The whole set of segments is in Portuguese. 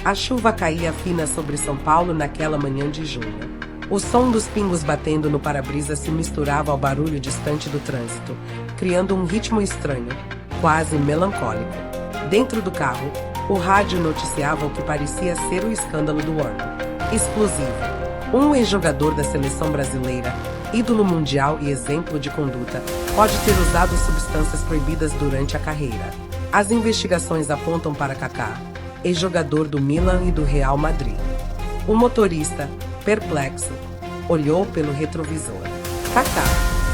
A chuva caía fina sobre São Paulo naquela manhã de junho. O som dos pingos batendo no para-brisa se misturava ao barulho distante do trânsito, criando um ritmo estranho, quase melancólico. Dentro do carro, o rádio noticiava o que parecia ser o escândalo do ano. Explosivo. Um ex-jogador da seleção brasileira, ídolo mundial e exemplo de conduta, pode ter usado substâncias proibidas durante a carreira. As investigações apontam para Kaká, ex-jogador do Milan e do Real Madrid. O motorista, perplexo, olhou pelo retrovisor. Kaká,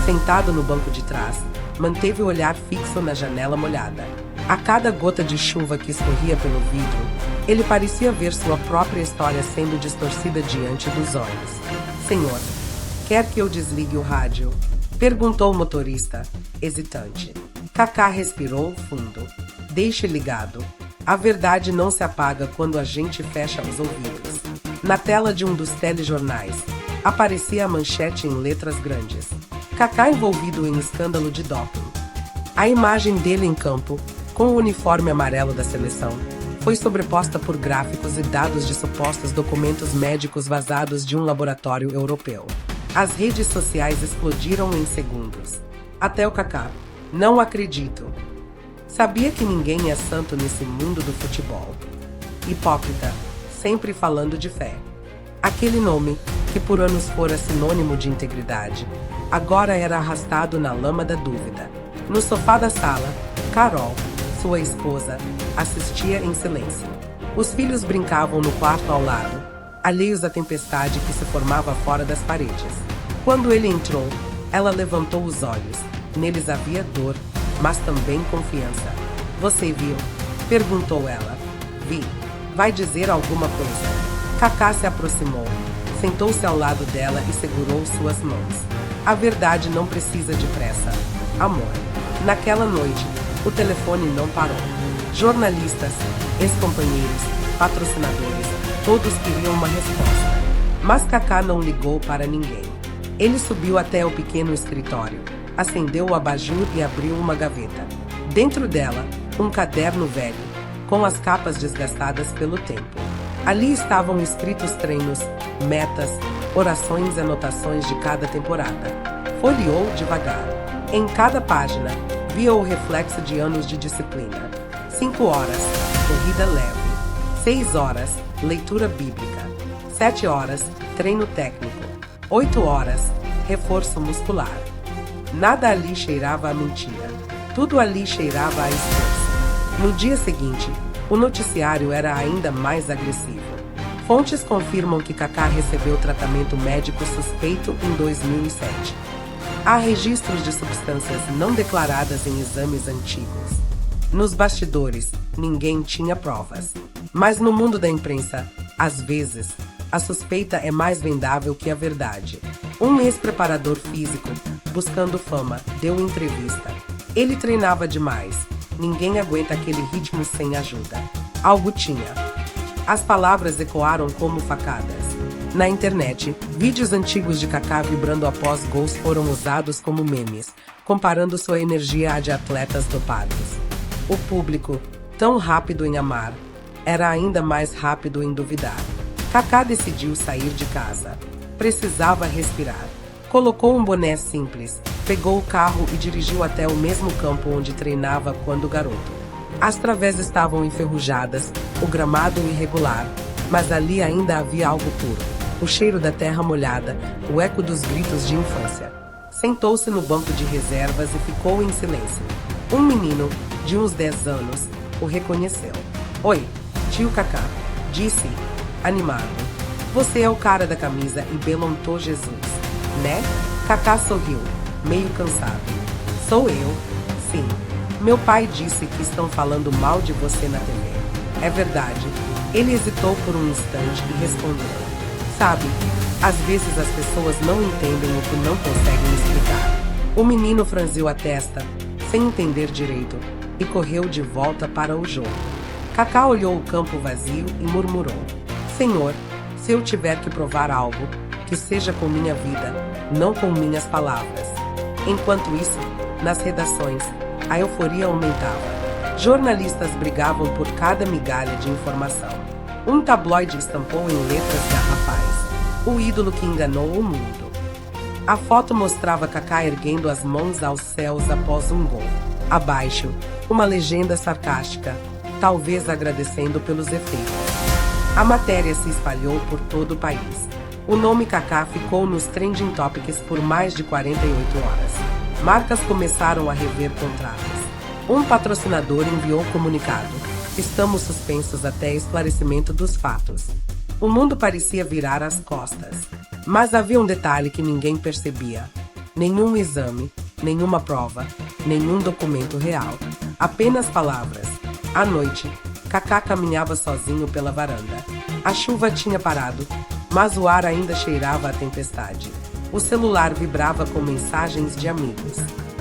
sentado no banco de trás, manteve o olhar fixo na janela molhada. A cada gota de chuva que escorria pelo vidro, ele parecia ver sua própria história sendo distorcida diante dos olhos. Senhor, quer que eu desligue o rádio? Perguntou o motorista, hesitante. Kaká respirou fundo. Deixe ligado. A verdade não se apaga quando a gente fecha os ouvidos. Na tela de um dos telejornais, aparecia a manchete em letras grandes. Kaká envolvido em escândalo de doping. A imagem dele em campo, com o uniforme amarelo da seleção, foi sobreposta por gráficos e dados de supostos documentos médicos vazados de um laboratório europeu. As redes sociais explodiram em segundos. Até o Kaká. Não acredito. Sabia que ninguém é santo nesse mundo do futebol. Hipócrita, sempre falando de fé. Aquele nome, que por anos fora sinônimo de integridade, agora era arrastado na lama da dúvida. No sofá da sala, Carol, sua esposa, assistia em silêncio. Os filhos brincavam no quarto ao lado, alheios à tempestade que se formava fora das paredes. Quando ele entrou, ela levantou os olhos. Neles havia dor, mas também confiança. Você viu? Perguntou ela. Vi. Vai dizer alguma coisa? Kaká se aproximou, sentou-se ao lado dela e segurou suas mãos. A verdade não precisa de pressa. Amor. Naquela noite, o telefone não parou. Jornalistas, ex-companheiros, patrocinadores, todos queriam uma resposta. Mas Kaká não ligou para ninguém. Ele subiu até o pequeno escritório, acendeu o abajur e abriu uma gaveta. Dentro dela, um caderno velho, com as capas desgastadas pelo tempo. Ali estavam escritos treinos, metas, orações e anotações de cada temporada. Folheou devagar. Em cada página, via o reflexo de anos de disciplina. 5 horas, corrida leve. 6 horas, leitura bíblica. 7 horas, treino técnico. 8 horas, reforço muscular. Nada ali cheirava a mentira. Tudo ali cheirava a esforço. No dia seguinte, o noticiário era ainda mais agressivo. Fontes confirmam que Kaká recebeu tratamento médico suspeito em 2007. Há registros de substâncias não declaradas em exames antigos. Nos bastidores, ninguém tinha provas. Mas no mundo da imprensa, às vezes, a suspeita é mais vendável que a verdade. Um ex-preparador físico, buscando fama, deu entrevista. Ele treinava demais. Ninguém aguenta aquele ritmo sem ajuda. Algo tinha. As palavras ecoaram como facadas. Na internet, vídeos antigos de Kaká vibrando após gols foram usados como memes, comparando sua energia à de atletas dopados. O público, tão rápido em amar, era ainda mais rápido em duvidar. Kaká decidiu sair de casa. Precisava respirar. Colocou um boné simples, pegou o carro e dirigiu até o mesmo campo onde treinava quando garoto. As travessas estavam enferrujadas, o gramado irregular, mas ali ainda havia algo puro. O cheiro da terra molhada, o eco dos gritos de infância. Sentou-se no banco de reservas e ficou em silêncio. Um menino, de uns 10 anos, o reconheceu. Oi, tio Kaká, disse, animado. Você é o cara da camisa e belontou Jesus, né? Kaká sorriu, meio cansado. Sou eu, sim. Meu pai disse que estão falando mal de você na TV. É verdade. Ele hesitou por um instante e respondeu. Sabe, às vezes as pessoas não entendem o que não conseguem explicar. O menino franziu a testa, sem entender direito, e correu de volta para o jogo. Kaká olhou o campo vazio e murmurou. Senhor, se eu tiver que provar algo, que seja com minha vida, não com minhas palavras. Enquanto isso, nas redações, a euforia aumentava. Jornalistas brigavam por cada migalha de informação. Um tabloide estampou em letras garrafais: o ídolo que enganou o mundo. A foto mostrava Kaká erguendo as mãos aos céus após um gol. Abaixo, uma legenda sarcástica, talvez agradecendo pelos efeitos. A matéria se espalhou por todo o país. O nome Kaká ficou nos trending topics por mais de 48 horas. Marcas começaram a rever contratos. Um patrocinador enviou comunicado: estamos suspensos até esclarecimento dos fatos. O mundo parecia virar as costas. Mas havia um detalhe que ninguém percebia. Nenhum exame, nenhuma prova, nenhum documento real. Apenas palavras. À noite, Kaká caminhava sozinho pela varanda. A chuva tinha parado, mas o ar ainda cheirava a tempestade. O celular vibrava com mensagens de amigos.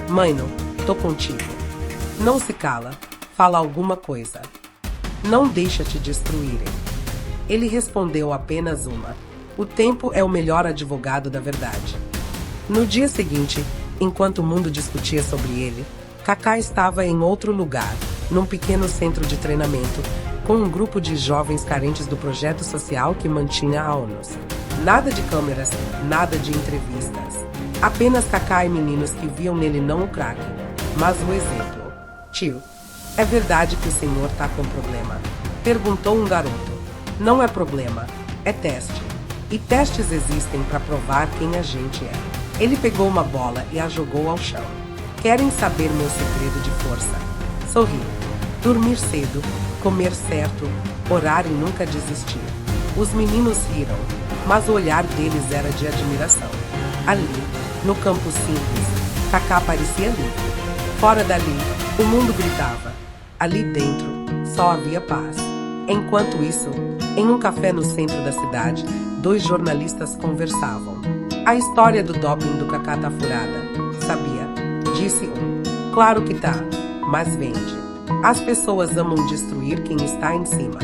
Mano, tô contigo. Não se cala, fala alguma coisa. Não deixa te destruírem. Ele respondeu apenas uma: o tempo é o melhor advogado da verdade. No dia seguinte, enquanto o mundo discutia sobre ele, Kaká estava em outro lugar, num pequeno centro de treinamento, com um grupo de jovens carentes do projeto social que mantinha a ONU. Nada de câmeras, nada de entrevistas. Apenas Kaká e meninos que viam nele não o craque, mas o exemplo. Tio, é verdade que o senhor tá com problema? Perguntou um garoto. Não é problema, é teste. E testes existem para provar quem a gente é. Ele pegou uma bola e a jogou ao chão. Querem saber meu segredo de força? Sorrir, dormir cedo, comer certo, orar e nunca desistir. Os meninos riram, mas o olhar deles era de admiração. Ali, no campo simples, Kaká parecia livre. Fora dali, o mundo gritava. Ali dentro, só havia paz. Enquanto isso, em um café no centro da cidade, 2 jornalistas conversavam. A história do doping do Kaká tá furada, sabia? Disse um. Claro que tá, mas vende. As pessoas amam destruir quem está em cima.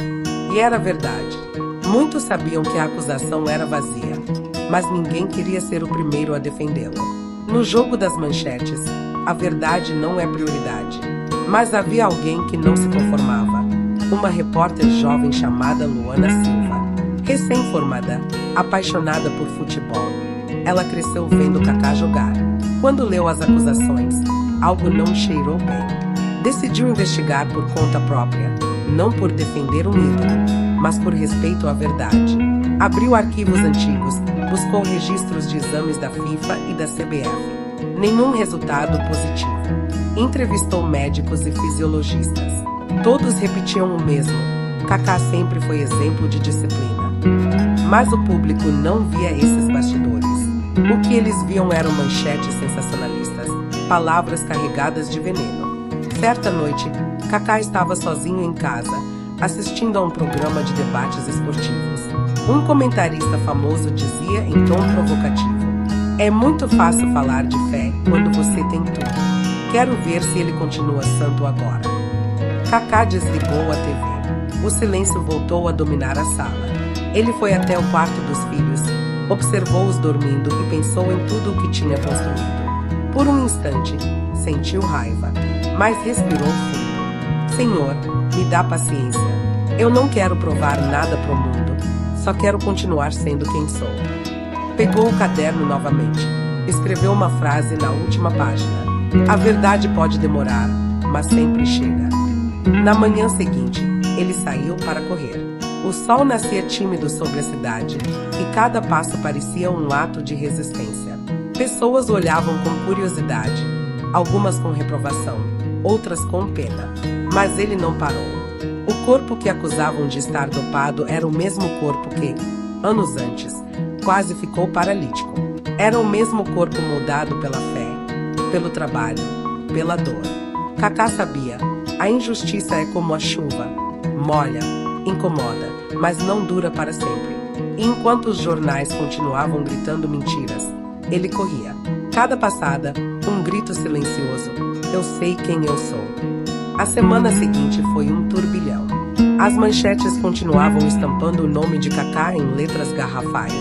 E era verdade. Muitos sabiam que a acusação era vazia, mas ninguém queria ser o primeiro a defendê-lo. No jogo das manchetes, a verdade não é prioridade. Mas havia alguém que não se conformava. Uma repórter jovem chamada Luana Silva. Recém-formada, apaixonada por futebol. Ela cresceu vendo Kaká jogar. Quando leu as acusações, algo não cheirou bem. Decidiu investigar por conta própria, não por defender um ídolo, mas por respeito à verdade. Abriu arquivos antigos, buscou registros de exames da FIFA e da CBF. Nenhum resultado positivo. Entrevistou médicos e fisiologistas. Todos repetiam o mesmo: Kaká sempre foi exemplo de disciplina. Mas o público não via esses bastidores. O que eles viam eram manchetes sensacionalistas, palavras carregadas de veneno. Certa noite, Kaká estava sozinho em casa, assistindo a um programa de debates esportivos. Um comentarista famoso dizia em tom provocativo: é muito fácil falar de fé quando você tem tudo. Quero ver se ele continua santo agora. Kaká desligou a TV. O silêncio voltou a dominar a sala. Ele foi até o quarto dos filhos, observou-os dormindo e pensou em tudo o que tinha construído. Por um instante, sentiu raiva, mas respirou fundo. Senhor, me dá paciência. Eu não quero provar nada pro mundo, só quero continuar sendo quem sou. Pegou o caderno novamente, escreveu uma frase na última página. A verdade pode demorar, mas sempre chega. Na manhã seguinte, ele saiu para correr. O sol nascia tímido sobre a cidade, e cada passo parecia um ato de resistência. Pessoas olhavam com curiosidade, algumas com reprovação, outras com pena. Mas ele não parou. O corpo que acusavam de estar dopado era o mesmo corpo que, anos antes, quase ficou paralítico. Era o mesmo corpo moldado pela fé, pelo trabalho, pela dor. Kaká sabia, a injustiça é como a chuva, molha, incomoda, mas não dura para sempre. E enquanto os jornais continuavam gritando mentiras, ele corria. Cada passada, um grito silencioso: eu sei quem eu sou. A semana seguinte foi um turbilhão. As manchetes continuavam estampando o nome de Kaká em letras garrafais,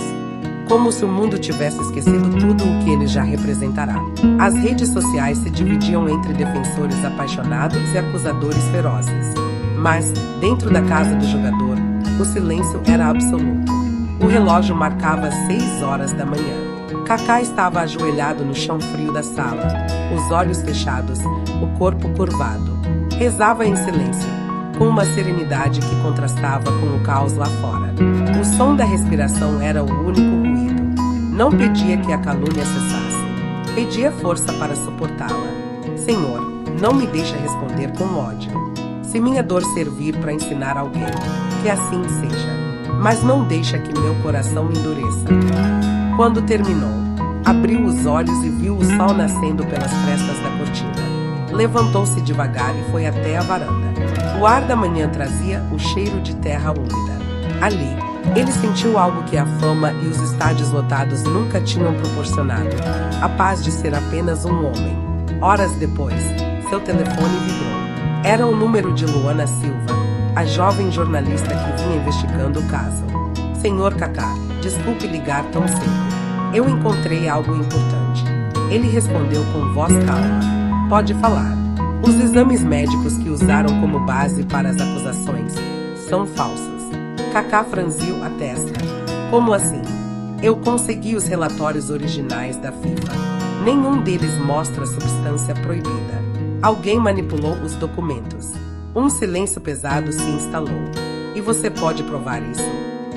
como se o mundo tivesse esquecido tudo o que ele já representará. As redes sociais se dividiam entre defensores apaixonados e acusadores ferozes. Mas, dentro da casa do jogador, O silêncio era absoluto. O relógio marcava 6 horas da manhã. Kaká estava ajoelhado no chão frio da sala, os olhos fechados, o corpo curvado. Rezava em silêncio, com uma serenidade que contrastava com o caos lá fora. O som da respiração era o único ruído. Não pedia que a calúnia cessasse. Pedia força para suportá-la. Senhor, não me deixa responder com ódio. Se minha dor servir para ensinar alguém, que assim seja. Mas não deixa que meu coração endureça. Quando terminou, abriu os olhos e viu o sol nascendo pelas frestas da cortina. Levantou-se devagar e foi até a varanda. O ar da manhã trazia o cheiro de terra úmida. Ali, ele sentiu algo que a fama e os estádios lotados nunca tinham proporcionado: a paz de ser apenas um homem. Horas depois, seu telefone vibrou. Era o número de Luana Silva, a jovem jornalista que vinha investigando o caso. Senhor Kaká, desculpe ligar tão cedo. Eu encontrei algo importante. Ele respondeu com voz calma. Pode falar. Os exames médicos que usaram como base para as acusações são falsos. Kaká franziu a testa. Como assim? Eu consegui os relatórios originais da FIFA. Nenhum deles mostra substância proibida. Alguém manipulou os documentos. Um silêncio pesado se instalou. E você pode provar isso?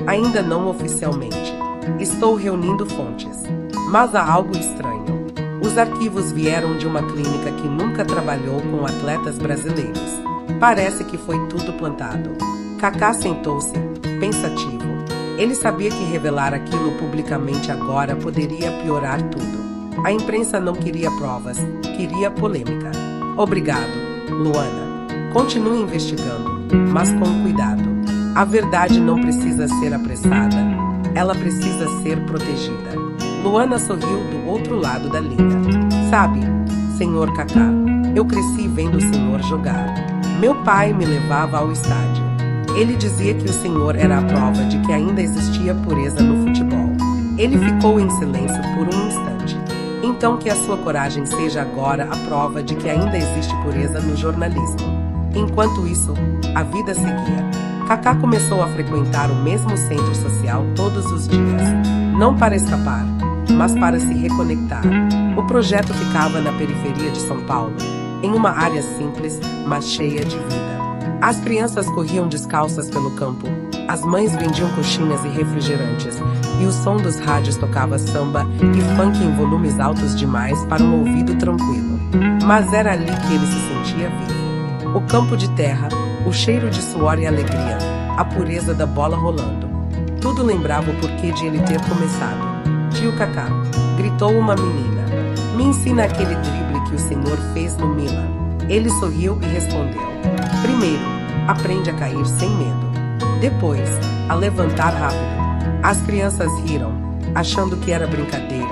Ainda não oficialmente. Estou reunindo fontes. Mas há algo estranho. Os arquivos vieram de uma clínica que nunca trabalhou com atletas brasileiros. Parece que foi tudo plantado. Kaká sentou-se, pensativo. Ele sabia que revelar aquilo publicamente agora poderia piorar tudo. A imprensa não queria provas, queria polêmica. Obrigado, Luana. Continue investigando, mas com cuidado. A verdade não precisa ser apressada. Ela precisa ser protegida. Luana sorriu do outro lado da linha. Sabe, senhor Kaká, eu cresci vendo o senhor jogar. Meu pai me levava ao estádio. Ele dizia que o senhor era a prova de que ainda existia pureza no futebol. Ele ficou em silêncio por um instante. Então que a sua coragem seja agora a prova de que ainda existe pureza no jornalismo. Enquanto isso, a vida seguia. Kaká começou a frequentar o mesmo centro social todos os dias. Não para escapar, mas para se reconectar. O projeto ficava na periferia de São Paulo, em uma área simples, mas cheia de vida. As crianças corriam descalças pelo campo, as mães vendiam coxinhas e refrigerantes, e o som dos rádios tocava samba e funk em volumes altos demais para um ouvido tranquilo. Mas era ali que ele se sentia vivo. O campo de terra, o cheiro de suor e alegria, a pureza da bola rolando. Tudo lembrava o porquê de ele ter começado. Tio Kaká, gritou uma menina. Me ensina aquele drible que o senhor fez no Milan. Ele sorriu e respondeu. Primeiro, aprende a cair sem medo. Depois, a levantar rápido. As crianças riram, achando que era brincadeira,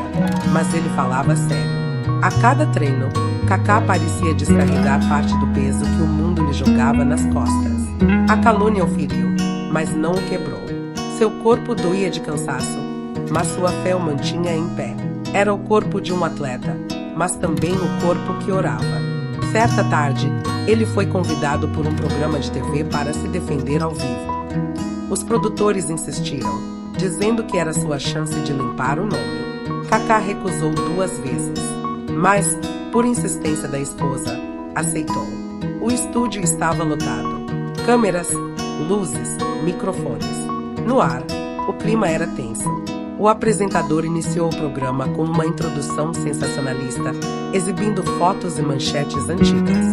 mas ele falava sério. A cada treino, Kaká parecia descarregar parte do peso que o mundo lhe jogava nas costas. A calúnia o feriu, mas não o quebrou. Seu corpo doía de cansaço, mas sua fé o mantinha em pé. Era o corpo de um atleta, mas também o corpo que orava. Certa tarde, ele foi convidado por um programa de TV para se defender ao vivo. Os produtores insistiram, dizendo que era sua chance de limpar o nome. Kaká recusou 2 vezes, mas, por insistência da esposa, aceitou. O estúdio estava lotado. Câmeras, luzes, microfones. No ar, o clima era tenso. O apresentador iniciou o programa com uma introdução sensacionalista, exibindo fotos e manchetes antigas.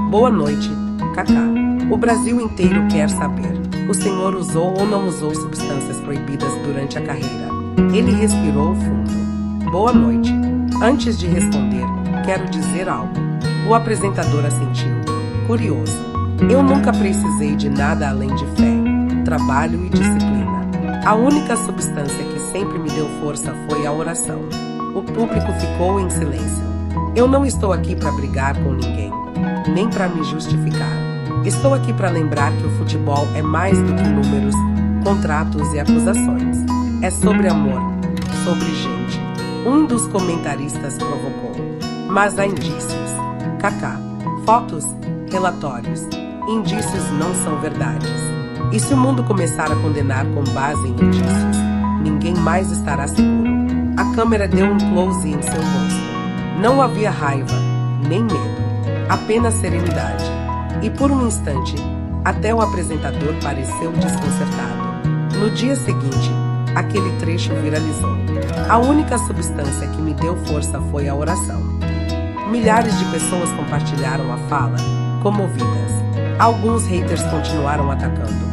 Boa noite, Kaká. O Brasil inteiro quer saber. O senhor usou ou não usou substâncias proibidas durante a carreira? Ele respirou fundo. Boa noite. Antes de responder, quero dizer algo. O apresentador assentiu, curioso. Eu nunca precisei de nada além de fé, trabalho e disciplina. A única substância que sempre me deu força foi a oração. O público ficou em silêncio. Eu não estou aqui para brigar com ninguém, nem para me justificar. Estou aqui para lembrar que o futebol é mais do que números, contratos e acusações. É sobre amor, sobre gente. Um dos comentaristas provocou. Mas há indícios. Kaká. Fotos, relatórios. Indícios não são verdades. E se o mundo começar a condenar com base em indícios, ninguém mais estará seguro. A câmera deu um close em seu rosto. Não havia raiva, nem medo, apenas serenidade. E por um instante, até o apresentador pareceu desconcertado. No dia seguinte, aquele trecho viralizou. A única substância que me deu força foi a oração. Milhares de pessoas compartilharam a fala, comovidas. Alguns haters continuaram atacando,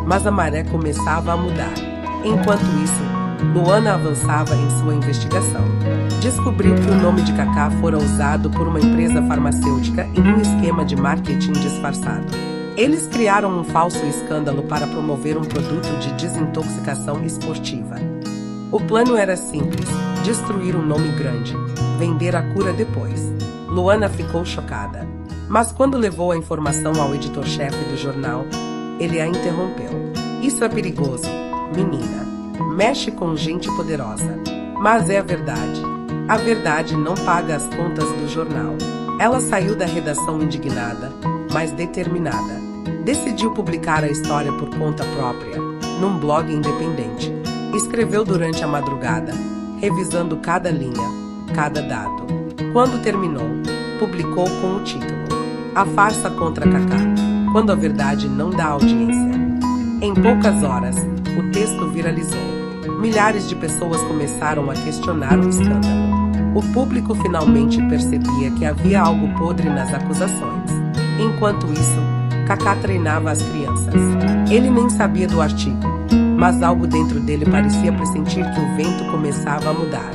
mas a maré começava a mudar. Enquanto isso, Luana avançava em sua investigação. Descobriu que o nome de Kaká fora usado por uma empresa farmacêutica em um esquema de marketing disfarçado. Eles criaram um falso escândalo para promover um produto de desintoxicação esportiva. O plano era simples: destruir um nome grande, vender a cura depois. Luana ficou chocada, mas quando levou a informação ao editor-chefe do jornal, ele a interrompeu. Isso é perigoso, menina. Mexe com gente poderosa. Mas é a verdade. A verdade não paga as contas do jornal. Ela saiu da redação indignada, mas determinada. Decidiu publicar a história por conta própria, num blog independente. Escreveu durante a madrugada, revisando cada linha, cada dado. Quando terminou, publicou com o título: A farsa contra Kaká, quando a verdade não dá audiência. Em poucas horas, o texto viralizou. Milhares de pessoas começaram a questionar o escândalo. O público finalmente percebia que havia algo podre nas acusações. Enquanto isso, Kaká treinava as crianças. Ele nem sabia do artigo, mas algo dentro dele parecia pressentir que o vento começava a mudar.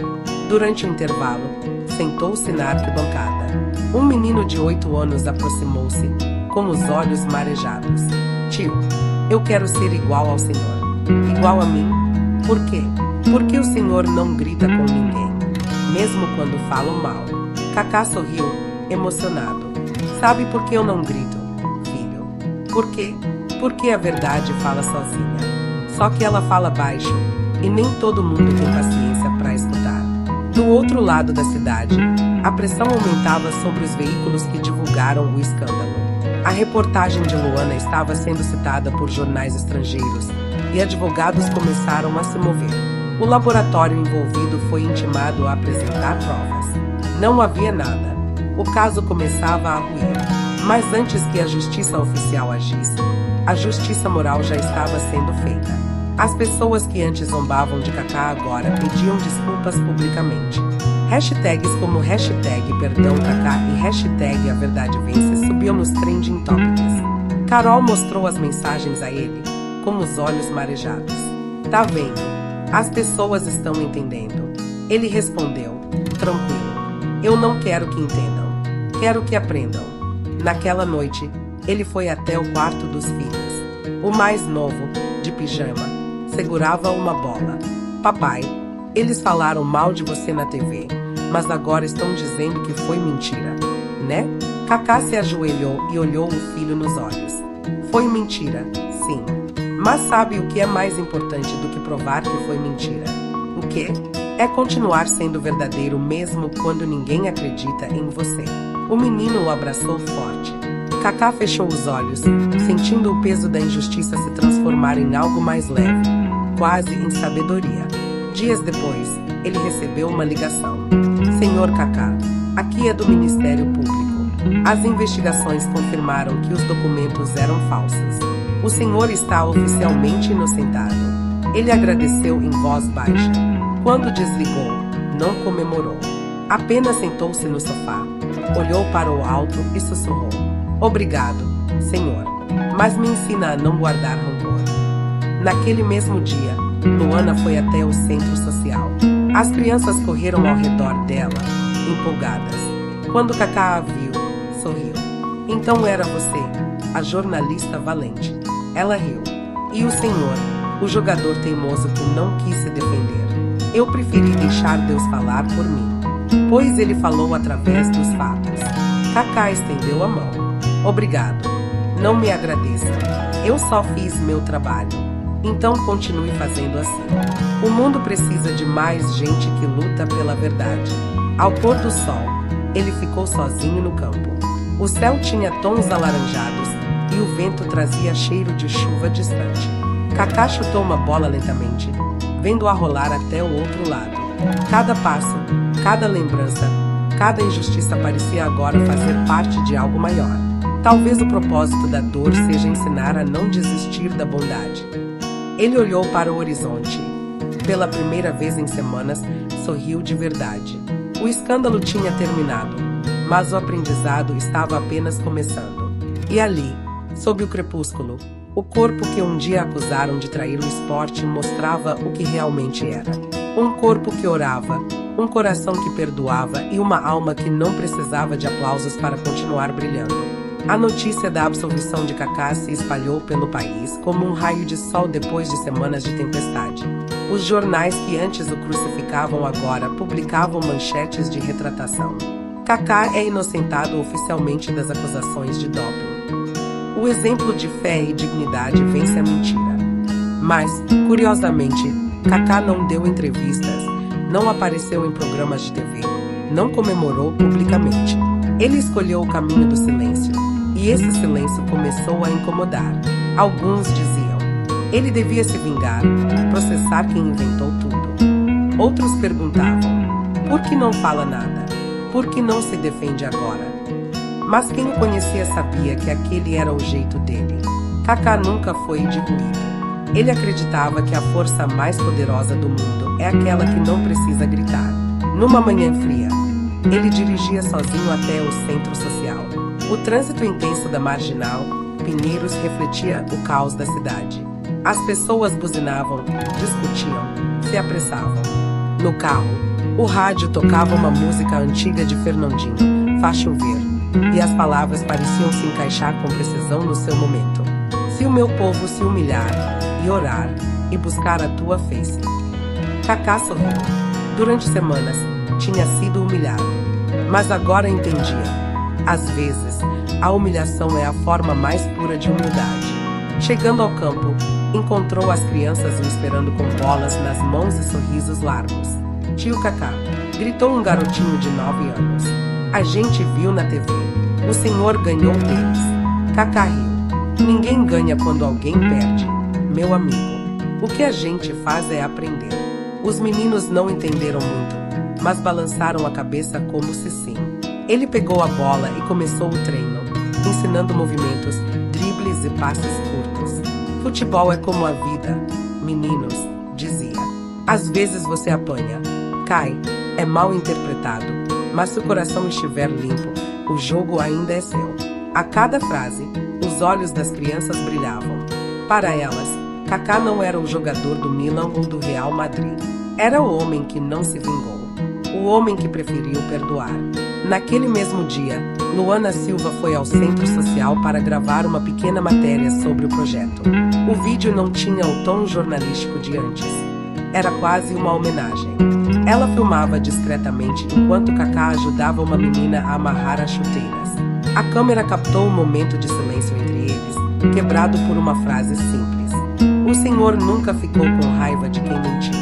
Durante o intervalo, sentou-se na arquibancada. Um menino de 8 anos aproximou-se, com os olhos marejados. Tio, eu quero ser igual ao senhor. Igual a mim? Por quê? Porque o senhor não grita com ninguém, mesmo quando falam mal. Kaká sorriu, emocionado. Sabe por que eu não grito, filho? Por quê? Porque a verdade fala sozinha. Só que ela fala baixo, e nem todo mundo tem paciência para escutar. Do outro lado da cidade, a pressão aumentava sobre os veículos que divulgaram o escândalo. A reportagem de Luana estava sendo citada por jornais estrangeiros, e advogados começaram a se mover. O laboratório envolvido foi intimado a apresentar provas. Não havia nada. O caso começava a ruir. Mas antes que a justiça oficial agisse, a justiça moral já estava sendo feita. As pessoas que antes zombavam de Kaká agora pediam desculpas publicamente. Hashtags como #Perdão Kaká e #A Verdade Vence subiam nos trending topics. Carol mostrou as mensagens a ele, com os olhos marejados. Tá vendo? As pessoas estão entendendo. Ele respondeu, tranquilo. Eu não quero que entendam. Quero que aprendam. Naquela noite, ele foi até o quarto dos filhos. O mais novo, de pijama, segurava uma bola. Papai, eles falaram mal de você na TV, mas agora estão dizendo que foi mentira, né? Kaká se ajoelhou e olhou o filho nos olhos. Foi mentira, sim. Mas sabe o que é mais importante do que provar que foi mentira? O quê? É continuar sendo verdadeiro mesmo quando ninguém acredita em você. O menino o abraçou forte. Kaká fechou os olhos, sentindo o peso da injustiça se transformar em algo mais leve, quase em sabedoria. Dias depois, ele recebeu uma ligação. Senhor Kaká, aqui é do Ministério Público. As investigações confirmaram que os documentos eram falsos. O senhor está oficialmente inocentado. Ele agradeceu em voz baixa. Quando desligou, não comemorou. Apenas sentou-se no sofá, olhou para o alto e sussurrou: Obrigado, senhor, mas me ensina a não guardar rancor. Naquele mesmo dia, Luana foi até o centro social. As crianças correram ao redor dela, empolgadas. Quando Kaká a viu, sorriu. Então era você, a jornalista valente. Ela riu. E o senhor, o jogador teimoso que não quis se defender. Eu preferi deixar Deus falar por mim, pois ele falou através dos fatos. Kaká estendeu a mão. Obrigado. Não me agradeça. Eu só fiz meu trabalho. Então continue fazendo assim. O mundo precisa de mais gente que luta pela verdade. Ao pôr do sol, ele ficou sozinho no campo. O céu tinha tons alaranjados e o vento trazia cheiro de chuva distante. Kaká chutou uma bola lentamente, vendo-a rolar até o outro lado. Cada passo, cada lembrança, cada injustiça parecia agora fazer parte de algo maior. Talvez o propósito da dor seja ensinar a não desistir da bondade. Ele olhou para o horizonte. Pela primeira vez em semanas, sorriu de verdade. O escândalo tinha terminado, mas o aprendizado estava apenas começando. E ali, sob o crepúsculo, o corpo que um dia acusaram de trair o esporte mostrava o que realmente era. Um corpo que orava, um coração que perdoava e uma alma que não precisava de aplausos para continuar brilhando. A notícia da absolvição de Kaká se espalhou pelo país como um raio de sol depois de semanas de tempestade. Os jornais que antes o crucificavam agora publicavam manchetes de retratação. Kaká é inocentado oficialmente das acusações de doping. O exemplo de fé e dignidade vence a mentira. Mas, curiosamente, Kaká não deu entrevistas, não apareceu em programas de TV, não comemorou publicamente. Ele escolheu o caminho do silêncio, e esse silêncio começou a incomodar. Alguns diziam, ele devia se vingar, processar quem inventou tudo. Outros perguntavam, por que não fala nada? Por que não se defende agora? Mas quem o conhecia sabia que aquele era o jeito dele. Kaká nunca foi diluído. Ele acreditava que a força mais poderosa do mundo é aquela que não precisa gritar. Numa manhã fria, ele dirigia sozinho até o centro social. O trânsito intenso da Marginal, Pinheiros refletia o caos da cidade. As pessoas buzinavam, discutiam, se apressavam. No carro, o rádio tocava uma música antiga de Fernandinho, Faz Chover, e as palavras pareciam se encaixar com precisão no seu momento. Se o meu povo se humilhar, e orar, e buscar a tua face. Kaká sorriu. Durante semanas, tinha sido humilhado, mas agora entendia. Às vezes, a humilhação é a forma mais pura de humildade. Chegando ao campo, encontrou as crianças o esperando com bolas nas mãos e sorrisos largos. Tio Kaká, gritou um garotinho de 9 anos. A gente viu na TV. O senhor ganhou deles. Kaká riu. Ninguém ganha quando alguém perde, meu amigo. O que a gente faz é aprender. Os meninos não entenderam muito, mas balançaram a cabeça como se sim. Ele pegou a bola e começou o treino, ensinando movimentos, dribles e passes curtos. Futebol é como a vida, meninos, dizia. Às vezes você apanha, cai, é mal interpretado, mas se o coração estiver limpo, o jogo ainda é seu. A cada frase, os olhos das crianças brilhavam. Para elas, Kaká não era o jogador do Milan ou do Real Madrid. Era o homem que não se vingou. O homem que preferiu perdoar. Naquele mesmo dia, Luana Silva foi ao centro social para gravar uma pequena matéria sobre o projeto. O vídeo não tinha o tom jornalístico de antes. Era quase uma homenagem. Ela filmava discretamente enquanto Kaká ajudava uma menina a amarrar as chuteiras. A câmera captou um momento de silêncio entre eles, quebrado por uma frase simples. O senhor nunca ficou com raiva de quem mentiu.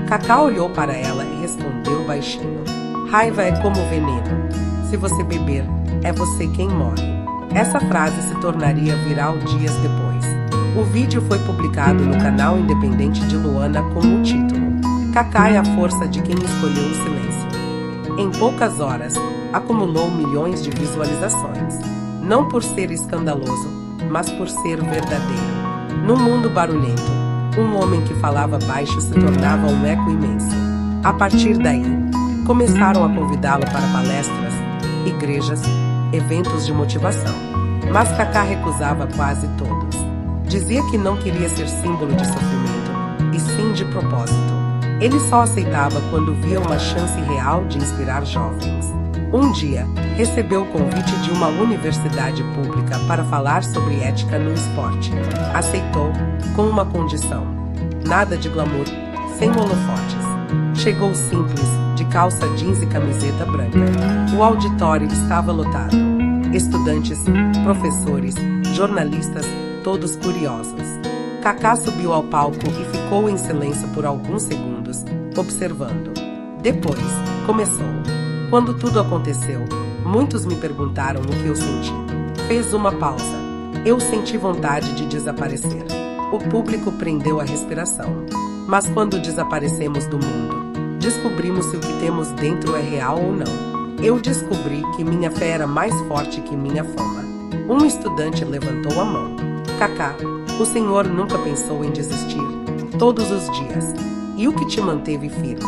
Kaká olhou para ela e respondeu baixinho. Raiva é como veneno. Se você beber, é você quem morre. Essa frase se tornaria viral dias depois. O vídeo foi publicado no canal independente de Luana com o título Kaká é a força de quem escolheu o silêncio. Em poucas horas, acumulou milhões de visualizações. Não por ser escandaloso, mas por ser verdadeiro. Num mundo barulhento, um homem que falava baixo se tornava um eco imenso. A partir daí, começaram a convidá-lo para palestras, igrejas, eventos de motivação. Mas Kaká recusava quase todos. Dizia que não queria ser símbolo de sofrimento, e sim de propósito. Ele só aceitava quando via uma chance real de inspirar jovens. Um dia, recebeu o convite de uma universidade pública para falar sobre ética no esporte. Aceitou, com uma condição. Nada de glamour, sem holofotes. Chegou simples, de calça jeans e camiseta branca. O auditório estava lotado. Estudantes, professores, jornalistas, todos curiosos. Kaká subiu ao palco e ficou em silêncio por alguns segundos, observando. Depois, começou. Quando tudo aconteceu, muitos me perguntaram o que eu senti. Fez uma pausa. Eu senti vontade de desaparecer. O público prendeu a respiração. Mas quando desaparecemos do mundo, descobrimos se o que temos dentro é real ou não. Eu descobri que minha fé era mais forte que minha fama. Um estudante levantou a mão. Kaká, o senhor nunca pensou em desistir? Todos os dias. E o que te manteve firme?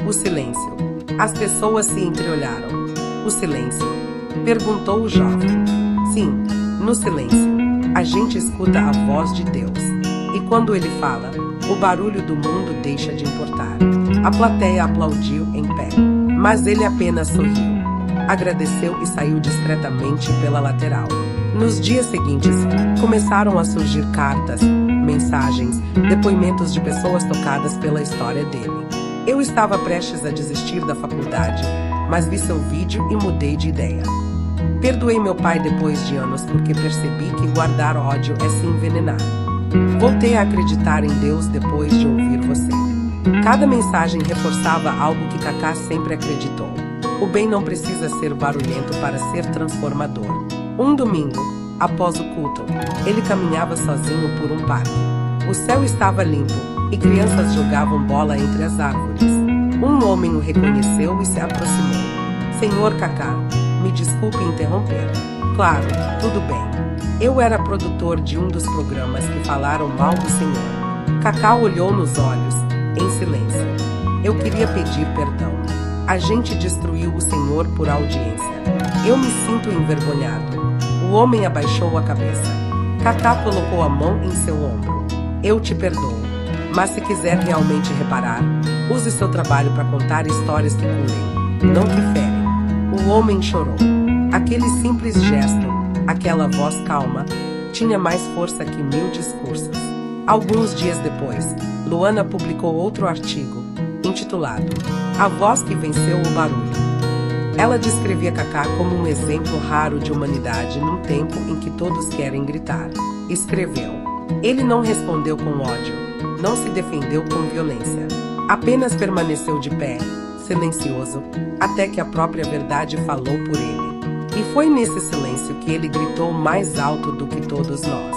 O silêncio. As pessoas se entreolharam. O silêncio? Perguntou o jovem. Sim, no silêncio. A gente escuta a voz de Deus. E quando ele fala, o barulho do mundo deixa de importar. A plateia aplaudiu em pé. Mas ele apenas sorriu. Agradeceu e saiu discretamente pela lateral. Nos dias seguintes, começaram a surgir cartas, mensagens, depoimentos de pessoas tocadas pela história dele. Eu estava prestes a desistir da faculdade, mas vi seu vídeo e mudei de ideia. Perdoei meu pai depois de anos porque percebi que guardar ódio é se envenenar. Voltei a acreditar em Deus depois de ouvir você. Cada mensagem reforçava algo que Kaká sempre acreditou. O bem não precisa ser barulhento para ser transformador. Um domingo, após o culto, ele caminhava sozinho por um parque. O céu estava limpo e crianças jogavam bola entre as árvores. Um homem o reconheceu e se aproximou. Senhor Kaká, me desculpe interromper. Claro, tudo bem. Eu era produtor de um dos programas que falaram mal do senhor. Kaká olhou nos olhos, em silêncio. Eu queria pedir perdão. A gente destruiu o senhor por audiência. Eu me sinto envergonhado. O homem abaixou a cabeça. Kaká colocou a mão em seu ombro. Eu te perdoo. Mas se quiser realmente reparar, use seu trabalho para contar histórias que curem, não que ferem. O homem chorou. Aquele simples gesto, aquela voz calma, tinha mais força que 1000 discursos. Alguns dias depois, Luana publicou outro artigo, intitulado A Voz que Venceu o Barulho. Ela descrevia Kaká como um exemplo raro de humanidade num tempo em que todos querem gritar. Escreveu. Ele não respondeu com ódio, não se defendeu com violência. Apenas permaneceu de pé, silencioso, até que a própria verdade falou por ele. E foi nesse silêncio que ele gritou mais alto do que todos nós.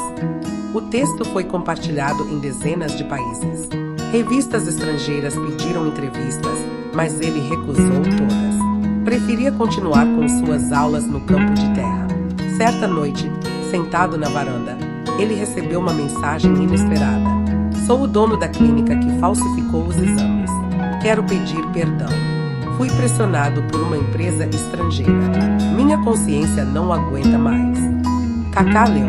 O texto foi compartilhado em dezenas de países. Revistas estrangeiras pediram entrevistas, mas ele recusou todas. Preferia continuar com suas aulas no campo de terra. Certa noite, sentado na varanda, ele recebeu uma mensagem inesperada. Sou o dono da clínica que falsificou os exames. Quero pedir perdão. Fui pressionado por uma empresa estrangeira. Minha consciência não aguenta mais. Kaká leu,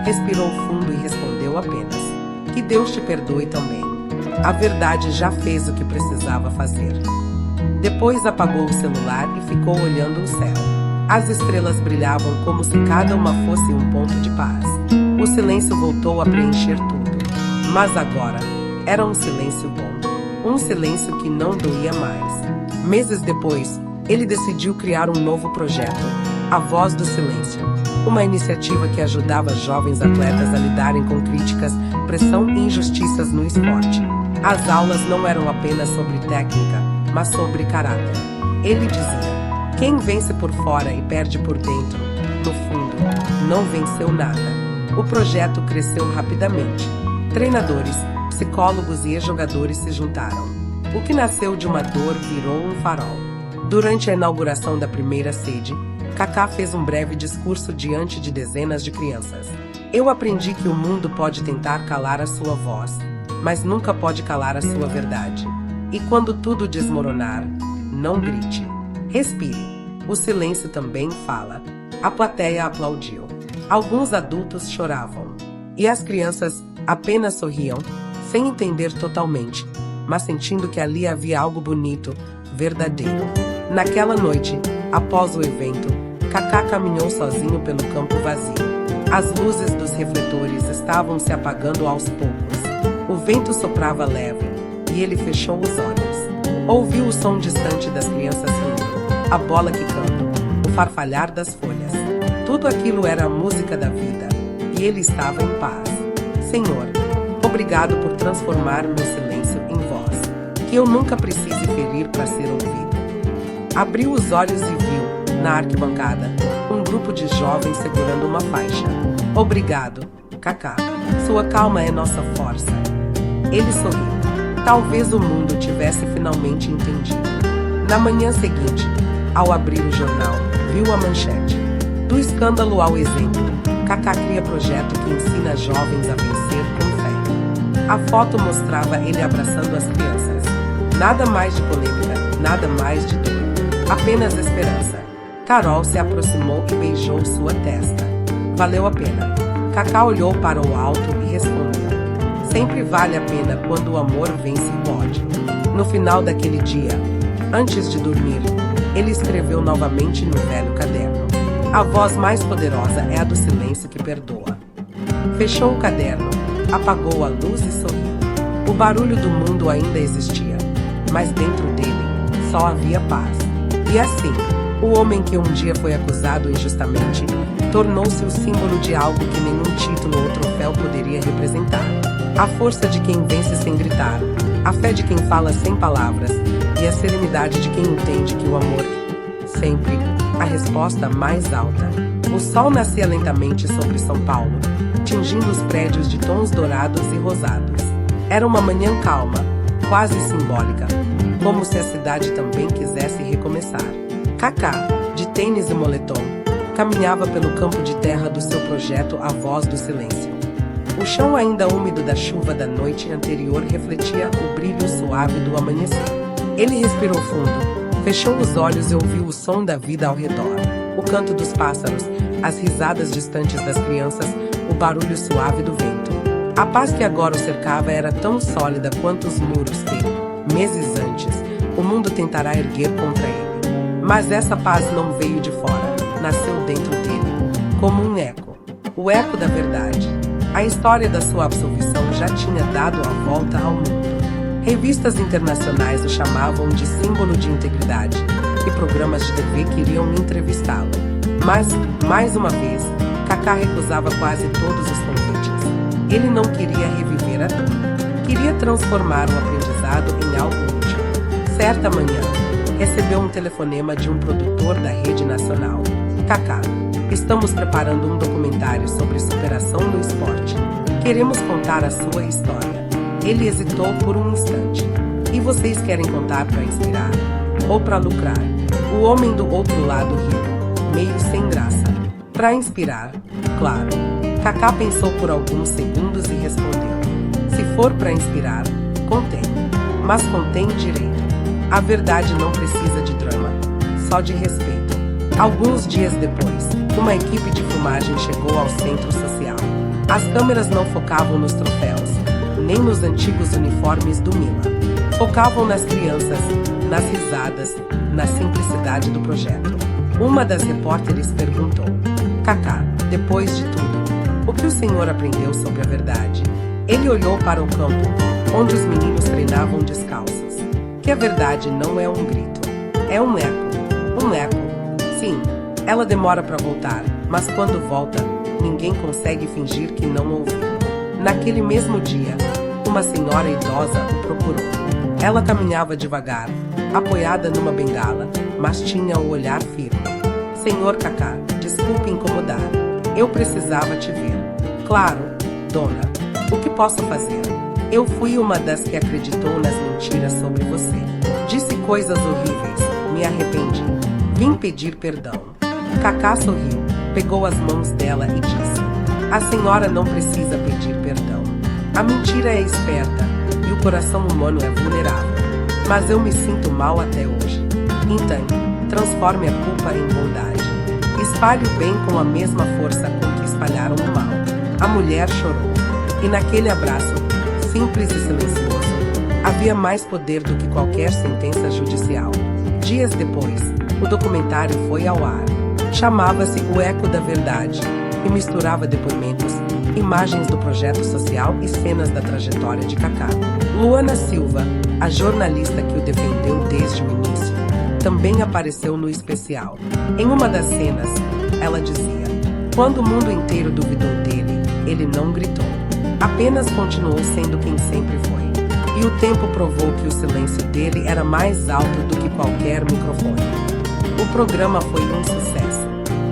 respirou fundo e respondeu apenas: que Deus te perdoe também. A verdade já fez o que precisava fazer. Depois apagou o celular e ficou olhando o céu. As estrelas brilhavam como se cada uma fosse um ponto de paz. O silêncio voltou a preencher tudo. Mas agora, era um silêncio bom. Um silêncio que não doía mais. Meses depois, ele decidiu criar um novo projeto, A Voz do Silêncio. Uma iniciativa que ajudava jovens atletas a lidarem com críticas, pressão e injustiças no esporte. As aulas não eram apenas sobre técnica, mas sobre caráter. Ele dizia: quem vence por fora e perde por dentro, no fundo, não venceu nada. O projeto cresceu rapidamente. Treinadores, psicólogos e ex-jogadores se juntaram. O que nasceu de uma dor virou um farol. Durante a inauguração da primeira sede, Kaká fez um breve discurso diante de dezenas de crianças. Eu aprendi que o mundo pode tentar calar a sua voz, mas nunca pode calar a sua verdade. E quando tudo desmoronar, não grite. Respire. O silêncio também fala. A plateia aplaudiu. Alguns adultos choravam. E as crianças apenas sorriam, sem entender totalmente, mas sentindo que ali havia algo bonito, verdadeiro. Naquela noite, após o evento, Kaká caminhou sozinho pelo campo vazio. As luzes dos refletores estavam se apagando aos poucos. O vento soprava leve, e ele fechou os olhos. Ouviu o som distante das crianças rindo, a bola quicando, o farfalhar das folhas. Tudo aquilo era a música da vida, e ele estava em paz. Senhor, obrigado por transformar meu silêncio em voz, que eu nunca precise ferir para ser ouvido. Abriu os olhos e viu, na arquibancada, um grupo de jovens segurando uma faixa. Obrigado, Kaká. Sua calma é nossa força. Ele sorriu. Talvez o mundo tivesse finalmente entendido. Na manhã seguinte, ao abrir o jornal, viu a manchete. Do escândalo ao exemplo, Kaká cria projeto que ensina jovens a vencer com fé. A foto mostrava ele abraçando as crianças. Nada mais de polêmica, nada mais de dor. Apenas esperança. Carol se aproximou e beijou sua testa. Valeu a pena. Kaká olhou para o alto e respondeu. Sempre vale a pena quando o amor vence o ódio. No final daquele dia, antes de dormir, ele escreveu novamente no velho caderno. A voz mais poderosa é a do silêncio que perdoa. Fechou o caderno, apagou a luz e sorriu. O barulho do mundo ainda existia, mas dentro dele só havia paz. E assim, o homem que um dia foi acusado injustamente tornou-se o símbolo de algo que nenhum título ou troféu poderia representar. A força de quem vence sem gritar, a fé de quem fala sem palavras e a serenidade de quem entende que o amor é sempre a resposta mais alta. O sol nascia lentamente sobre São Paulo, tingindo os prédios de tons dourados e rosados. Era uma manhã calma, quase simbólica, como se a cidade também quisesse recomeçar. Kaká, de tênis e moletom, caminhava pelo campo de terra do seu projeto A Voz do Silêncio. O chão ainda úmido da chuva da noite anterior refletia o brilho suave do amanhecer. Ele respirou fundo, fechou os olhos e ouviu o som da vida ao redor. O canto dos pássaros, as risadas distantes das crianças, o barulho suave do vento. A paz que agora o cercava era tão sólida quanto os muros que, meses antes, o mundo tentará erguer contra ele. Mas essa paz não veio de fora, nasceu dentro dele, como um eco. O eco da verdade. A história da sua absolvição já tinha dado a volta ao mundo. Revistas internacionais o chamavam de símbolo de integridade e programas de TV queriam entrevistá-lo. Mas, mais uma vez, Kaká recusava quase todos os convites. Ele não queria reviver a dor. Queria transformar o aprendizado em algo útil. Certa manhã, recebeu um telefonema de um produtor da rede nacional. Kaká, estamos preparando um documentário sobre superação no esporte. Queremos contar a sua história. Ele hesitou por um instante. E vocês querem contar para inspirar? Ou para lucrar? O homem do outro lado riu, meio sem graça. Para inspirar, claro. Kaká pensou por alguns segundos e respondeu. Se for para inspirar, contém. Mas contém direito. A verdade não precisa de drama, só de respeito. Alguns dias depois, uma equipe de filmagem chegou ao centro social. As câmeras não focavam nos troféus, nem nos antigos uniformes do Mila. Focavam nas crianças, nas risadas, na simplicidade do projeto. Uma das repórteres perguntou: Kaká, depois de tudo, o que o senhor aprendeu sobre a verdade? Ele olhou para o campo, onde os meninos treinavam descalços. Que a verdade não é um grito, é um eco. Um eco. Sim, ela demora para voltar, mas quando volta, ninguém consegue fingir que não ouviu. Naquele mesmo dia, uma senhora idosa o procurou. Ela caminhava devagar, apoiada numa bengala, mas tinha o olhar firme. Senhor Kaká, desculpe incomodar. Eu precisava te ver. Claro, dona. O que posso fazer? Eu fui uma das que acreditou nas mentiras sobre você. Disse coisas horríveis, me arrependi. Vim pedir perdão. Kaká sorriu, pegou as mãos dela e disse: a senhora não precisa pedir perdão. A mentira é esperta e o coração humano é vulnerável. Mas eu me sinto mal até hoje. Então, transforme a culpa em bondade. Espalhe o bem com a mesma força com que espalharam o mal. A mulher chorou. E naquele abraço, simples e silencioso, havia mais poder do que qualquer sentença judicial. Dias depois, o documentário foi ao ar. Chamava-se O Eco da Verdade e misturava depoimentos, imagens do projeto social e cenas da trajetória de Kaká. Luana Silva, a jornalista que o defendeu desde o início, também apareceu no especial. Em uma das cenas, ela dizia: quando o mundo inteiro duvidou dele, ele não gritou. Apenas continuou sendo quem sempre foi. E o tempo provou que o silêncio dele era mais alto do que qualquer microfone. O programa foi um sucesso.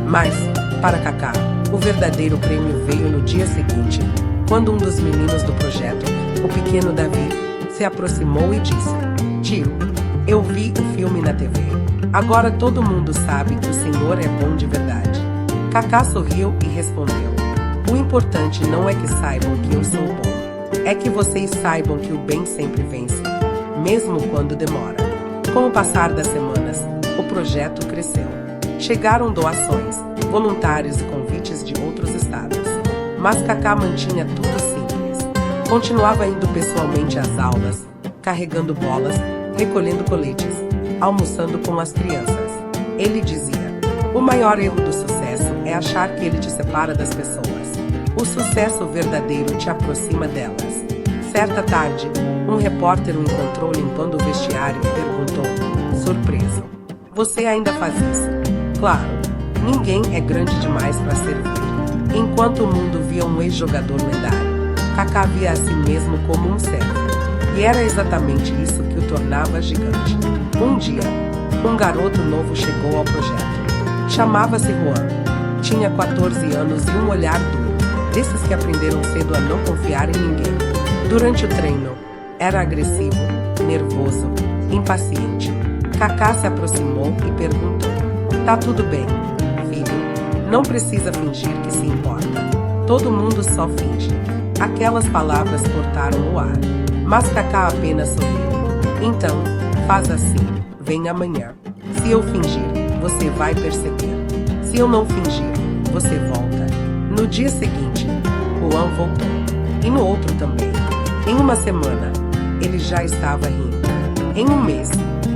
Mas, para Kaká, O verdadeiro prêmio veio no dia seguinte, quando um dos meninos do projeto, o pequeno Davi, se aproximou e disse: Tio, eu vi o filme na TV. Agora todo mundo sabe que o senhor é bom de verdade. Kaká sorriu e respondeu: O importante não é que saibam que eu sou bom. É que vocês saibam que o bem sempre vence, mesmo quando demora. Com o passar das semanas, o projeto cresceu. Chegaram doações, voluntários e convites de outros estados. Mas Kaká mantinha tudo simples. Continuava indo pessoalmente às aulas, carregando bolas, recolhendo coletes, almoçando com as crianças. Ele dizia: o maior erro do sucesso é achar que ele te separa das pessoas. O sucesso verdadeiro te aproxima delas. Certa tarde, um repórter o encontrou limpando o vestiário e perguntou, surpreso: Você ainda faz isso? Claro, ninguém é grande demais para servir. Enquanto o mundo via um ex-jogador lendário, Kaká via a si mesmo como um servo. E era exatamente isso que o tornava gigante. Um dia, um garoto novo chegou ao projeto. Chamava-se Juan. Tinha 14 anos e um olhar duro, desses que aprenderam cedo a não confiar em ninguém. Durante o treino, era agressivo, nervoso, impaciente. Kaká se aproximou e perguntou: Tá tudo bem, filho? Não precisa fingir que se importa. Todo mundo só finge. Aquelas palavras cortaram o ar, mas Kaká apenas sorriu. Então, faz assim, vem amanhã. Se eu fingir, você vai perceber. Se eu não fingir, você volta. No dia seguinte, Juan voltou. E no outro também. Em uma semana, ele já estava rindo. Em um mês,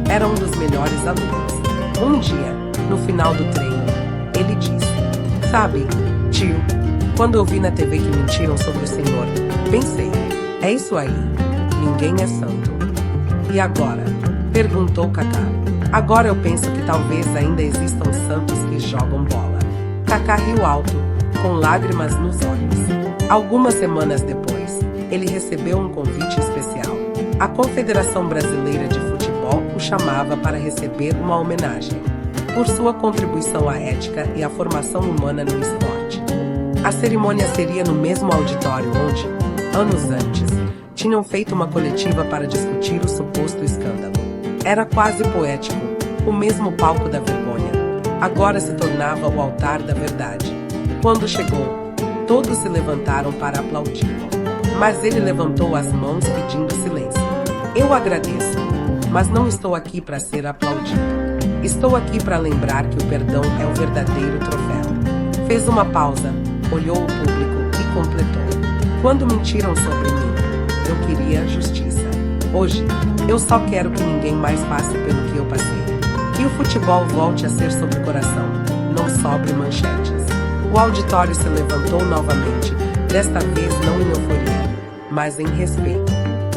era um dos melhores alunos. Um dia, no final do treino, ele disse: Sabe, tio, quando eu vi na TV que mentiram sobre o senhor, pensei, é isso aí, ninguém é santo. E agora? Perguntou Kaká. Agora eu penso que talvez ainda existam santos que jogam bola. Kaká riu alto, com lágrimas nos olhos. Algumas semanas depois, ele recebeu um convite especial. A Confederação Brasileira de Futebol o chamava para receber uma homenagem por sua contribuição à ética e à formação humana no esporte. A cerimônia seria no mesmo auditório onde, anos antes, tinham feito uma coletiva para discutir o suposto escândalo. Era quase poético, o mesmo palco da vergonha. Agora se tornava o altar da verdade. Quando chegou, todos se levantaram para aplaudi-lo. Mas ele levantou as mãos pedindo silêncio. Eu agradeço, mas não estou aqui para ser aplaudido. Estou aqui para lembrar que o perdão é o verdadeiro troféu. Fez uma pausa, olhou o público e completou: Quando mentiram sobre mim, eu queria justiça. Hoje, eu só quero que ninguém mais passe pelo que eu passei. Que o futebol volte a ser sobre o coração, não sobre manchetes. O auditório se levantou novamente, desta vez não em euforia, mas em respeito.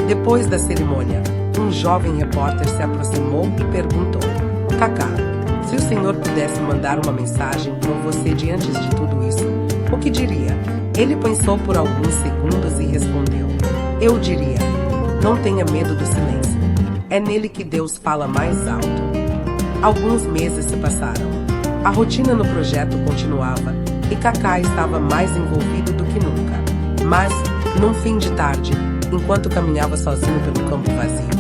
Depois da cerimônia, um jovem repórter se aproximou e perguntou: Kaká, se o senhor pudesse mandar uma mensagem para você diante de tudo isso, o que diria? Ele pensou por alguns segundos e respondeu: Eu diria, não tenha medo do silêncio. É nele que Deus fala mais alto. Alguns meses se passaram. A rotina no projeto continuava e Kaká estava mais envolvido do que nunca. Mas, num fim de tarde, enquanto caminhava sozinho pelo campo vazio,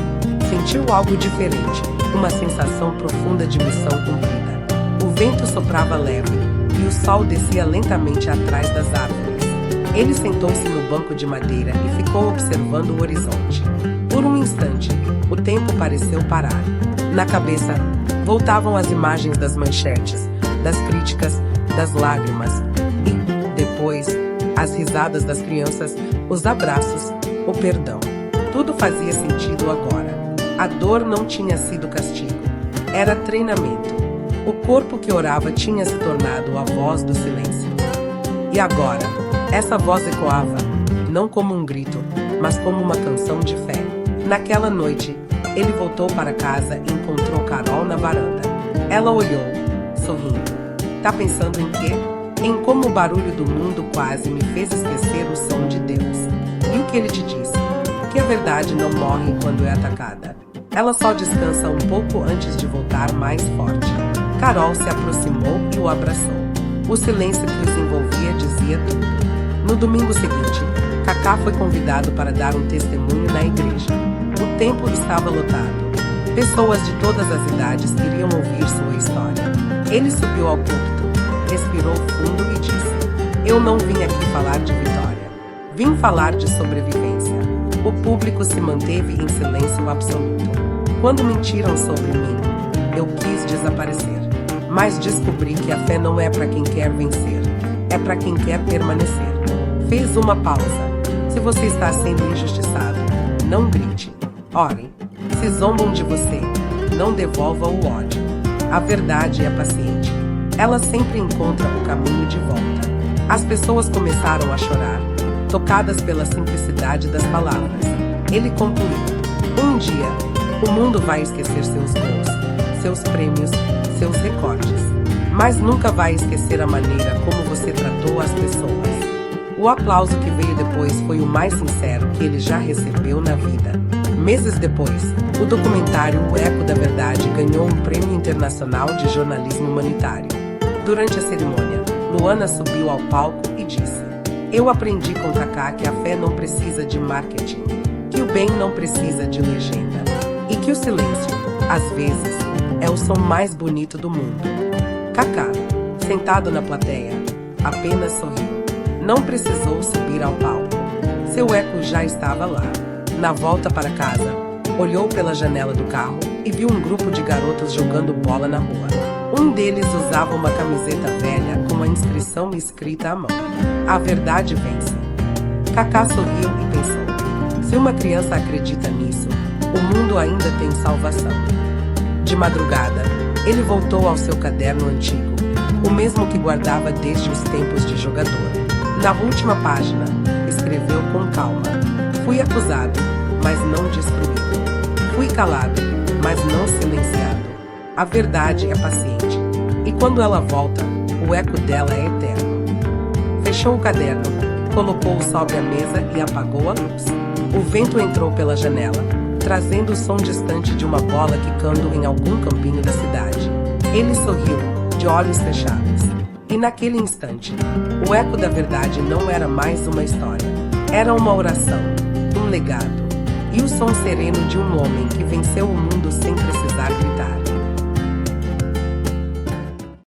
sentiu algo diferente, uma sensação profunda de missão cumprida. O vento soprava leve e o sol descia lentamente atrás das árvores. Ele sentou-se no banco de madeira e ficou observando o horizonte. Por um instante, o tempo pareceu parar. Na cabeça, voltavam as imagens das manchetes, das críticas, das lágrimas e, depois, as risadas das crianças, os abraços, o perdão. Tudo fazia sentido agora. A dor não tinha sido castigo, era treinamento. O corpo que orava tinha se tornado a voz do silêncio. E agora, essa voz ecoava, não como um grito, mas como uma canção de fé. Naquela noite, ele voltou para casa e encontrou Carol na varanda. Ela olhou, sorrindo. Tá pensando em quê? Em como o barulho do mundo quase me fez esquecer o som de Deus. E o que ele te disse? Que a verdade não morre quando é atacada. Ela só descansa um pouco antes de voltar mais forte. Carol se aproximou e o abraçou. O silêncio que os envolvia sabia dizia tudo. No domingo seguinte, Kaká foi convidado para dar um testemunho na igreja. O templo estava lotado. Pessoas de todas as idades queriam ouvir sua história. Ele subiu ao púlpito, respirou fundo e disse: "Eu não vim aqui falar de vitória. Vim falar de sobrevivência." O público se manteve em silêncio absoluto. Quando mentiram sobre mim, eu quis desaparecer. Mas descobri que a fé não é para quem quer vencer, é para quem quer permanecer. Fez uma pausa. Se você está sendo injustiçado, não grite. Ore. Se zombam de você, não devolva o ódio. A verdade é paciente. Ela sempre encontra o caminho de volta. As pessoas começaram a chorar, tocadas pela simplicidade das palavras. Ele concluiu: "Um dia, o mundo vai esquecer seus gols, seus prêmios, seus recordes, mas nunca vai esquecer a maneira como você tratou as pessoas." O aplauso que veio depois foi o mais sincero que ele já recebeu na vida. Meses depois, o documentário O Eco da Verdade ganhou um prêmio internacional de jornalismo humanitário. Durante a cerimônia, Luana subiu ao palco e disse: "Eu aprendi com Kaká que a fé não precisa de marketing, que o bem não precisa de legenda, e que o silêncio, às vezes, é o som mais bonito do mundo." Kaká, sentado na plateia, apenas sorriu. Não precisou subir ao palco. Seu eco já estava lá. Na volta para casa, olhou pela janela do carro e viu um grupo de garotos jogando bola na rua. Um deles usava uma camiseta velha com a inscrição escrita à mão: "A verdade vence." Kaká sorriu e pensou: se uma criança acredita nisso, o mundo ainda tem salvação. De madrugada, ele voltou ao seu caderno antigo, o mesmo que guardava desde os tempos de jogador. Na última página, escreveu com calma: "Fui acusado, mas não destruído. Fui calado, mas não silenciado. A verdade é paciente, e quando ela volta, o eco dela é eterno." Fechou o caderno, colocou-o sobre a mesa e apagou a luz. O vento entrou pela janela, trazendo o som distante de uma bola quicando em algum campinho da cidade. Ele sorriu, de olhos fechados. E naquele instante, o eco da verdade não era mais uma história. Era uma oração, um legado, e o som sereno de um homem que venceu o mundo sem precisar gritar.